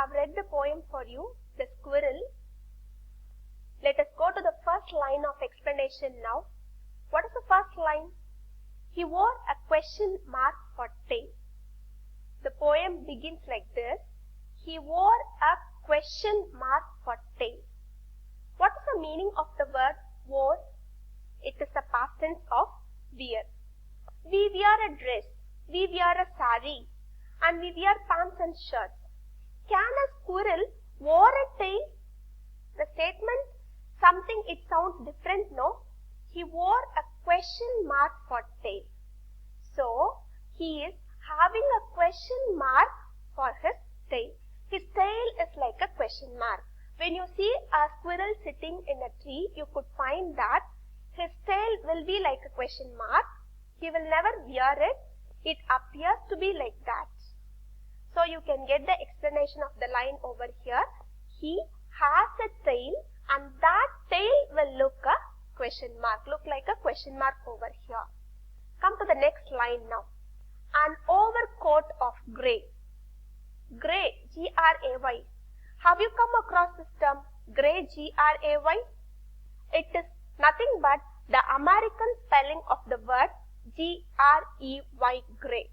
have read the poem for you, The Squirrel. Let us go to the first line of explanation now. What is the first line? He wore a question mark for tail. The poem begins like this. He wore a question mark for tail. What is the meaning of the word wore? It is the past tense of wear. We wear a dress, we wear a sari, and we wear pants and shirts. Can a squirrel wear a tail? The statement, something it sounds different, no? He wore a question mark for tail. So, he is having a question mark for his tail. His tail is like a question mark. When you see a squirrel sitting in a tree, you could find that his tail will be like a question mark. He will never wear it. It appears to be like that. So you can get the explanation of the line over here. He has a tail and that tail will look a question mark, look like a question mark over here. Come to the next line now. An overcoat of grey. Grey, G-R-A-Y. Have you come across this term, grey, G-R-A-Y? It is nothing but the American spelling of the word G-R-E-Y, grey.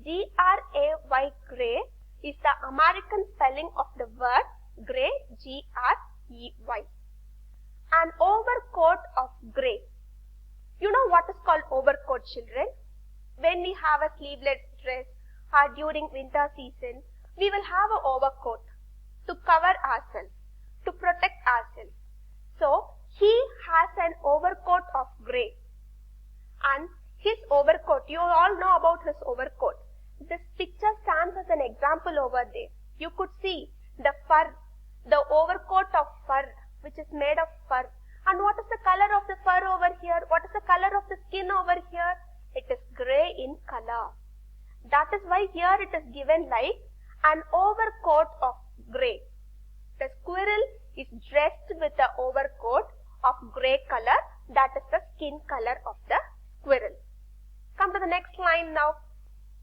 G-R-A-Y, grey is the American spelling of the word grey, G-R-E-Y. An overcoat of grey. You know what is called overcoat, children? When we have a sleeveless dress or during winter season, we will have an overcoat to cover ourselves, to protect ourselves. So, he has an overcoat of grey. And his overcoat, you all know about his overcoat. This picture stands as an example over there. You could see the fur, the overcoat of fur, which is made of fur. And what is the color of the fur over here? What is the color of the skin over here? It is grey in color. That is why here it is given like an overcoat of grey. The squirrel is dressed with the overcoat of grey color. That is the skin color of the squirrel. Come to the next line now.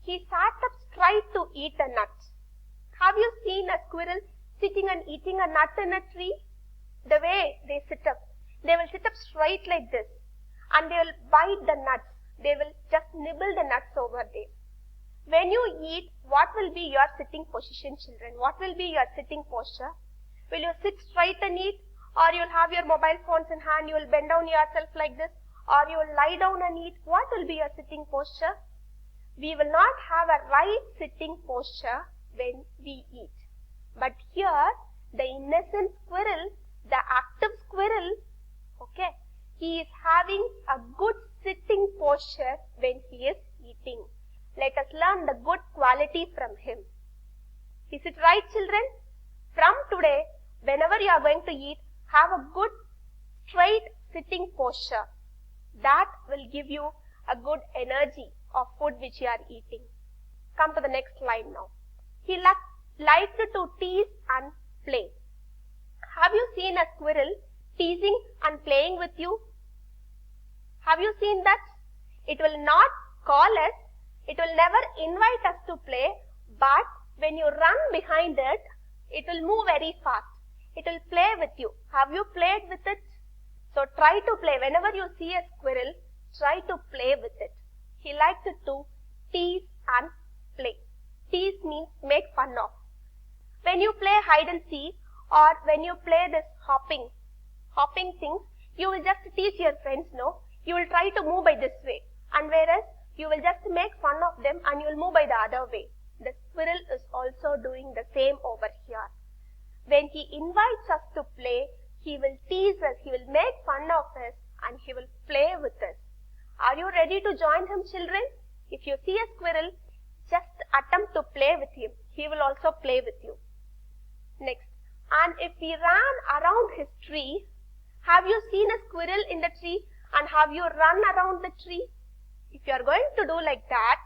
He sat up straight to eat a nut. Have you seen a squirrel sitting and eating a nut in a tree? The way they sit up. They will sit up straight like this. And they will bite the nuts. They will just nibble the nuts over there. When you eat, what will be your sitting position, children? What will be your sitting posture? Will you sit straight and eat? Or you will have your mobile phones in hand, you will bend down yourself like this? Or you will lie down and eat? What will be your sitting posture? We will not have a right sitting posture when we eat. But here, the innocent squirrel, the active squirrel, okay, he is having a good sitting posture when he is eating. Let us learn the good quality from him. Is it right, children? From today, whenever you are going to eat, have a good straight sitting posture. That will give you a good energy of food which you are eating. Come to the next line now. He liked to tease and play. Have you seen a squirrel teasing and playing with you? Have you seen that? It will not call us. It will never invite us to play, but when you run behind it, it will move very fast. It will play with you. Have you played with it? So try to play. Whenever you see a squirrel, try to play with it. He liked to tease and play. Tease means make fun of. When you play hide and seek or when you play this hopping things, you will just tease your friends, no? You will try to move by this way. And whereas you will just make fun of them and you will move by the other way. The squirrel is also doing the same over here. When he invites us to play, he will tease us, he will make fun of us and he will play with us. Are you ready to join him, children? If you see a squirrel, just attempt to play with him. He will also play with you. Next, and if we ran around his tree, have you seen a squirrel in the tree and have you run around the tree? If you are going to do like that,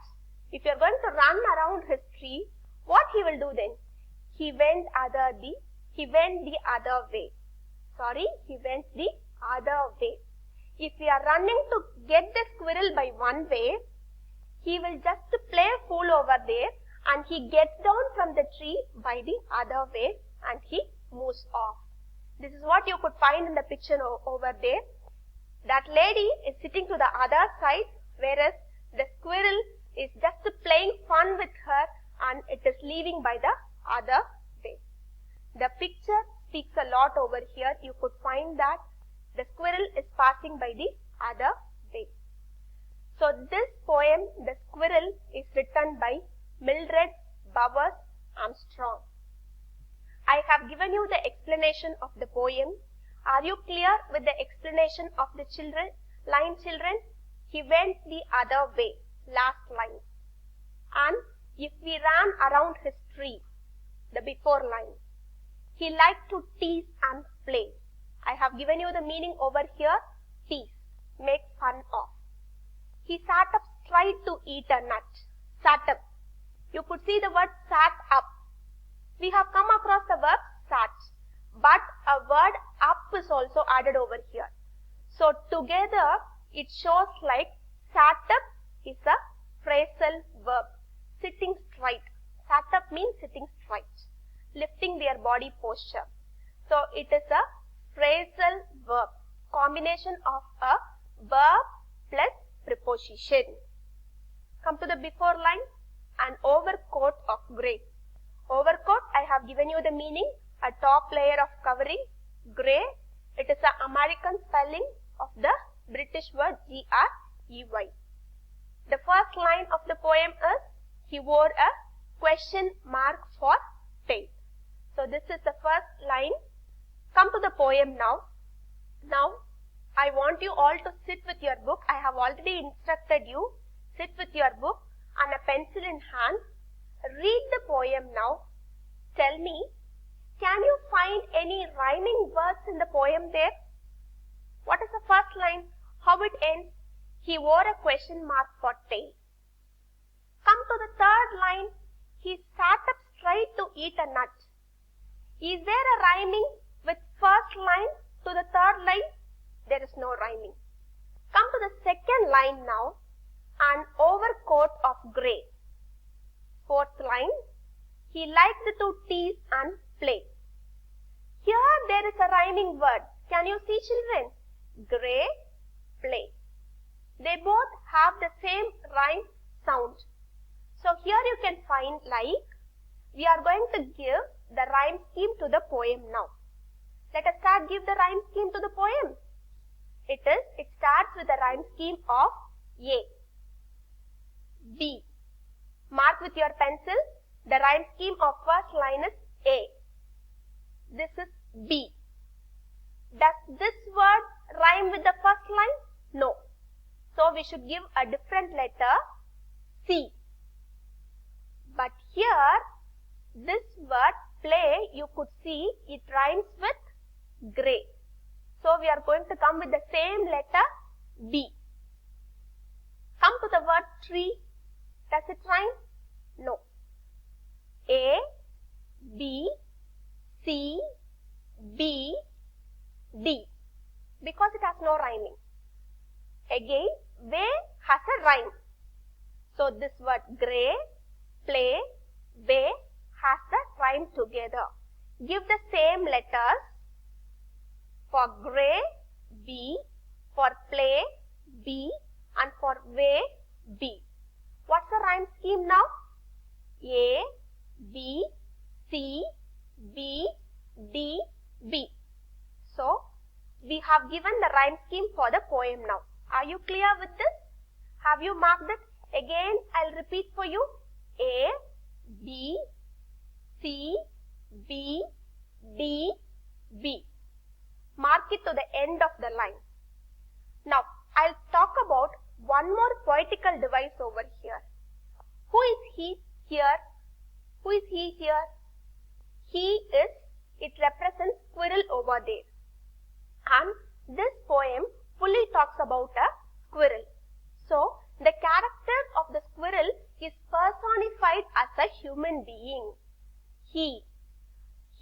if you are going to run around his tree, what he will do then? He went the other way. He went the other way. If we are running to get the squirrel by one way, he will just play fool over there and he gets down from the tree by the other way and he moves off. This is what you could find in the picture over there. That lady is sitting to the other side, whereas the squirrel is just playing fun with her and it is leaving by the other way. The picture speaks a lot over here. You could find that the squirrel is passing by the other way. So this poem, The Squirrel, is written by Mildred Bowers Armstrong. I have given you the explanation of the poem. Are you clear with the explanation of the line children? He went the other way, last line. And if we ran around his tree, the before line. He liked to tease and play. I have given you the meaning over here, tease, make fun of. He sat up straight to eat a nut. Sat up. You could see the word sat up. We have come across the verb sat, but a word up is also added over here. So together it shows like sat up is a phrasal verb, sitting straight. Sat up means sitting straight, lifting their body posture. So it is a phrasal verb, combination of a verb plus preposition. Come to the before line, an overcoat of grey. Overcoat, I have given you the meaning, a top layer of covering, grey. It is an American spelling of the British word G-R-E-Y. The first line of the poem is, he wore a question mark for tail. So this is the first line. Come to the poem now. Now, I want you all to sit with your book. I have already instructed you. Sit with your book and a pencil in hand. Read the poem now. Tell me, can you find any rhyming words in the poem there? What is the first line? How it ends? He wore a question mark for tail. Come to the third line. He sat up straight to eat a nut. Is there a rhyming with first line to the third line? There is no rhyming. Come to the second line now. An overcoat of grey. Fourth line. He liked to tease and play. Here there is a rhyming word. Can you see, children? Grey, play. They both have the same rhyme sound. So here you can find like, we are going to give the rhyme scheme to the poem now. Let us start give the rhyme scheme to the poem. It starts with the rhyme scheme of A, B. Mark with your pencil. The rhyme scheme of first line is A. This is B. Does this word rhyme with the first line? No. So we should give a different letter, C. But here, this word play, you could see it rhymes with grey. So we are going to come with the same letter, B. Come to the word tree. Does it rhyme? No. A, B, C, B, D. Because it has no rhyming. Again, way has a rhyme. So this word grey, play, way has the rhyme together. Give the same letters. For grey, B. For play, B. And for way, B. What's the rhyme scheme now? A, B, C, B, D, B. So, we have given the rhyme scheme for the poem now. Are you clear with this? Have you marked it? Again, I'll repeat for you. A, B, C, B, D, B. Mark it to the end of the line. Now, I'll talk about one more poetical device over here. Who is he here? Who is he here? He is, it represents squirrel over there. And this poem fully talks about a squirrel. So, the character of the squirrel is personified as a human being. He,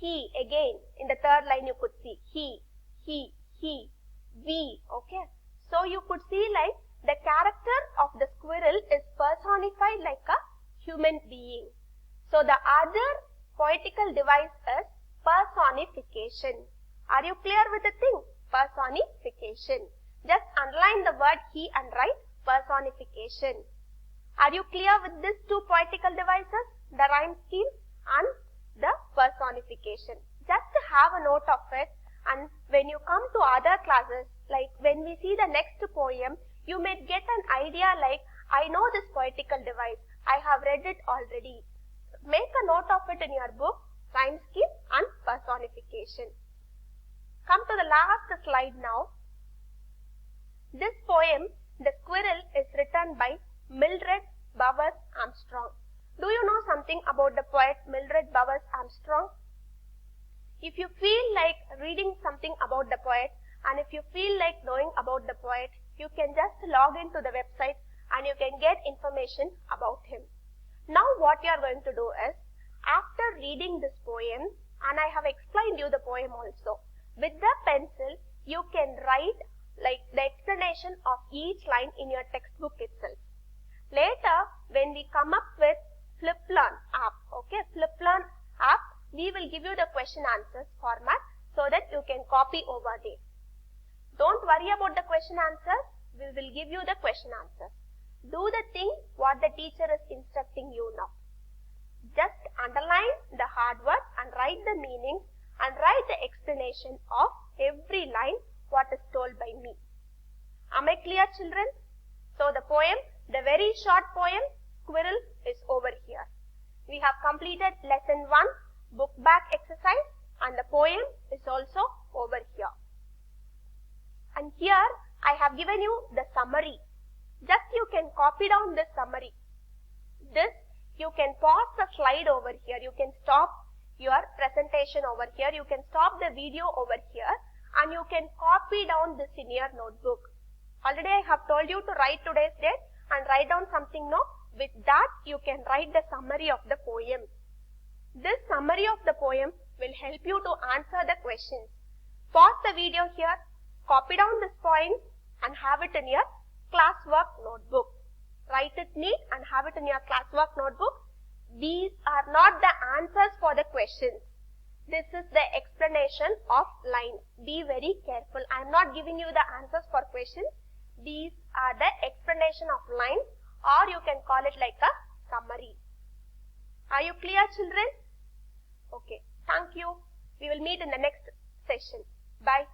again, in the third line you could see, he, we, okay. So, you could see like the character of the squirrel is personified like a human being. So the other poetical device is personification. Are you clear with the thing? Personification. Just underline the word he and write personification. Are you clear with these two poetical devices? The rhyme scheme and the personification. Just have a note of it, and when you come to other classes, like when we see the next poem, you may get an idea like, I know this poetical device, I have read it already. Make a note of it in your book, rhyme scheme and personification. Come to the last slide now. This poem, The Squirrel, is written by Mildred Bowers Armstrong. Do you know something about the poet Mildred Bowers Armstrong? If you feel like reading something about the poet, and if you feel like knowing about the poet, you can just log into the website and you can get information about him. Now what you are going to do is, after reading this poem, and I have explained you the poem also, with the pencil you can write like the explanation of each line in your textbook itself. Later, when we come up with FlipLearn app, FlipLearn app, we will give you the question answers format so that you can copy over there. Don't worry about the question answers, we will give you the question answers. Do the thing what the teacher is instructing you now. Just underline the hard words and write the meanings and write the explanation of every line what is told by me. Am I clear, children? So the poem, the very short poem, Squirrel, is over here. We have completed lesson 1, book back exercise, and the poem is also over here. And here I have given you the summary. Just you can copy down this summary. This you can pause the slide over here. You can stop your presentation over here. You can stop the video over here and you can copy down this in your notebook. Already I have told you to write today's date and write down something now. With that you can write the summary of the poem. This summary of the poem will help you to answer the questions. Pause the video here, copy down this point and have it in your classwork notebook. Write it neat and have it in your classwork notebook. These are not the answers for the questions. This is the explanation of lines. Be very careful. I am not giving you the answers for questions. These are the explanation of lines, or you can call it like a summary. Are you clear, children? Okay. Thank you. We will meet in the next session. Bye.